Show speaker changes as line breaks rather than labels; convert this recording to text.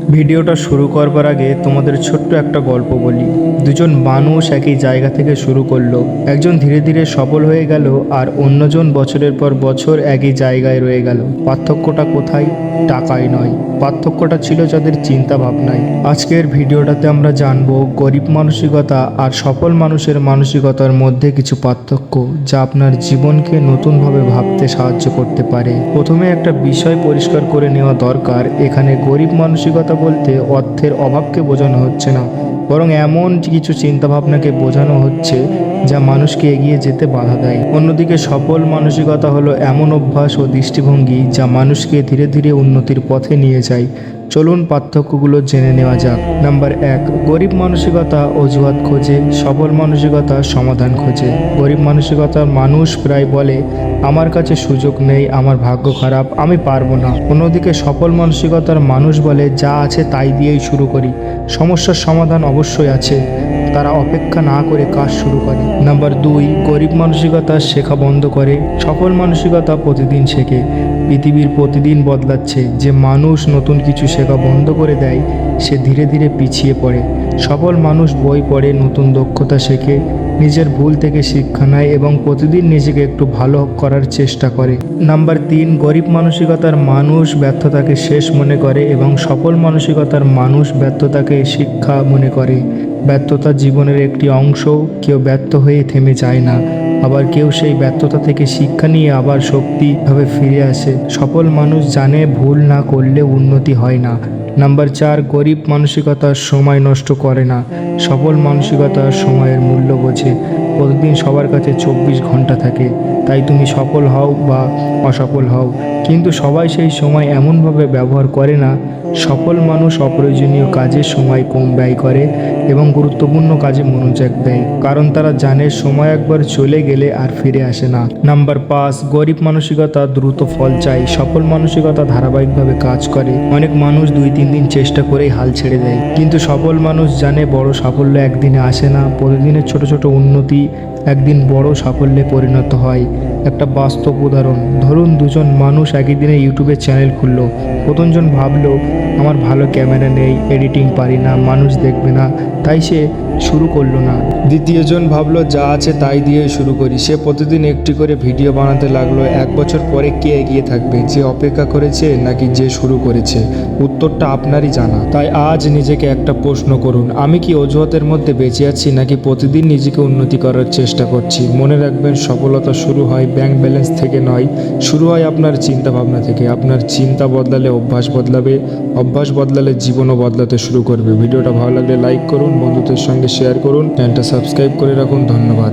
ভিডিওটা শুরু করবার আগে তোমাদের ছোট্ট একটা গল্প বলি। দুজন মানুষ একই জায়গা থেকে শুরু করলো। একজন ধীরে ধীরে সফল হয়ে গেল আর অন্যজন বছরের পর বছর একই জায়গায় রয়ে গেল। পার্থক্যটা কোথায়? টাকায় নয়, পার্থক্যটা ছিল যাদের চিন্তা ভাবনায়। আজকের ভিডিওটাতে আমরা জানবো গরিব মানসিকতা আর সফল মানুষের মানসিকতার মধ্যে কিছু পার্থক্য, যা আপনার জীবনকে নতুনভাবে ভাবতে সাহায্য করতে পারে। প্রথমে একটা বিষয় পরিষ্কার করে নেওয়া দরকার, এখানে গরিব মানসিকতা বলতে অর্থের অভাবকে বোঝানো হচ্ছে না, বরং এমন কিছু চিন্তাভাবনাকে বোঝানো হচ্ছে যা মানুষকে এগিয়ে যেতে বাধা দেয়। অন্যদিকে সফল মানসিকতা হলো এমন অভ্যাস ও দৃষ্টিভঙ্গি যা মানুষকে ধীরে ধীরে উন্নতির পথে নিয়ে যায়। চলুন পার্থক্যগুলো জেনে নেওয়া যাক। নাম্বার 1, গরিব মানসিকতা অজুহাত খোঁজে, সফল মানসিকতা সমাধান খোঁজে। গরিব মানসিকতার মানুষ প্রায় বলে, আমার কাছে সুযোগ নেই, আমার ভাগ্য খারাপ, আমি পারবো না। অন্যদিকে সফল মানসিকতার মানুষ বলে, যা আছে তাই দিয়েই শুরু করি, সমস্যার সমাধান অবশ্যই আছে। তারা অপেক্ষা না করে কাজ শুরু করে। নাম্বার 2, গরিব মানসিকতা শেখা বন্ধ করে, সফল মানসিকতা প্রতিদিন শেখে। পৃথিবীর প্রতিদিন বদলাচ্ছে, যে মানুষ নতুন কিছু শেখা বন্ধ করে দেয় সে ধীরে ধীরে পিছিয়ে পড়ে। সফল মানুষ বই পড়ে, নতুন দক্ষতা শেখে, নিজের ভুল থেকে শিক্ষা নেয় এবং প্রতিদিন নিজেকে একটু ভালো করার চেষ্টা করে। নাম্বার 3, গরিব মানসিকতার মানুষ ব্যর্থতাকে শেষ মনে করে এবং সফল মানসিকতার মানুষ ব্যর্থতাকে শিক্ষা মনে করে। ব্যর্থতা জীবনের একটি অংশ, কেউ ব্যর্থ হয়ে থেমে যায় না, আবার কেউ সেই ব্যর্থতা থেকে শিক্ষা নিয়ে আবার শক্তিভাবে ফিরে আসে। সফল মানুষ জানে ভুল না করলে উন্নতি হয় না। নাম্বার 4, গরিব মানসিকতা সময় নষ্ট করে না, সফল মানসিকতা সময়ের মূল্য বোঝে। প্রতিদিন সবার কাছে 24 ঘন্টা থাকে, তাই তুমি সফল হও বা অসফল হও, কিন্তু সবাই সেই সময় এমনভাবে ব্যবহার করে না। সফল মানুষ অপ্রয়োজনীয় কাজে সময় কম ব্যয় করে এবং গুরুত্বপূর্ণ কাজে মনোযোগ দেয়, কারণ তারা জানে সময় একবার চলে গেলে আর ফিরে আসে না। নাম্বার 5, গরিব মানসিকতা দ্রুত ফল চায়, সফল মানসিকতা ধারাবাহিকভাবে কাজ করে। অনেক মানুষ 2-3 দিন চেষ্টা করেই হাল ছেড়ে দেয়, কিন্তু সফল মানুষ জানে বড় সাফল্য একদিনে আসে না, প্রতিদিনের ছোট ছোট উন্নতি একদিন বড় সাফল্যে পরিণত হয়। একটা বাস্তব উদাহরণ, ধরুন দুজন মানুষ একই দিনে ইউটিউবে চ্যানেল খুললো। প্রথমজন ভাবলো, আমার ভালো ক্যামেরা নেই, এডিটিং পারি না, মানুষ দেখবে না, তাই সে শুরু করলো না। দ্বিতীয়জন ভাবলো, যা আছে তাই দিয়ে শুরু করি, সে প্রতিদিন একটি করে ভিডিও বানাতে লাগলো। 1 বছর পরে কে এগিয়ে থাকবে, যে অপেক্ষা করেছে নাকি যে শুরু করেছে? উত্তরটা আপনারই জানা। তাই আজ নিজেকে একটা প্রশ্ন করুন, আমি কি অজুহাতের মধ্যে বেঁচে আছি নাকি প্রতিদিন নিজেকে উন্নতি করার চেষ্টা করছি? মনে রাখবেন, সফলতা শুরু হয় ব্যাংক ব্যালেন্স থেকে নয়, শুরু হয় আপনার চিন্তা ভাবনা থেকে। আপনার চিন্তা বদলালে অভ্যাস বদলাবে, অভ্যাস বদলালে জীবনও বদলাতে শুরু করবে। ভিডিওটা ভালো লাগলে লাইক করুন, বন্ধুদের সঙ্গে শেয়ার করুন, চ্যানেলটা সাবস্ক্রাইব করে রাখুন। ধন্যবাদ।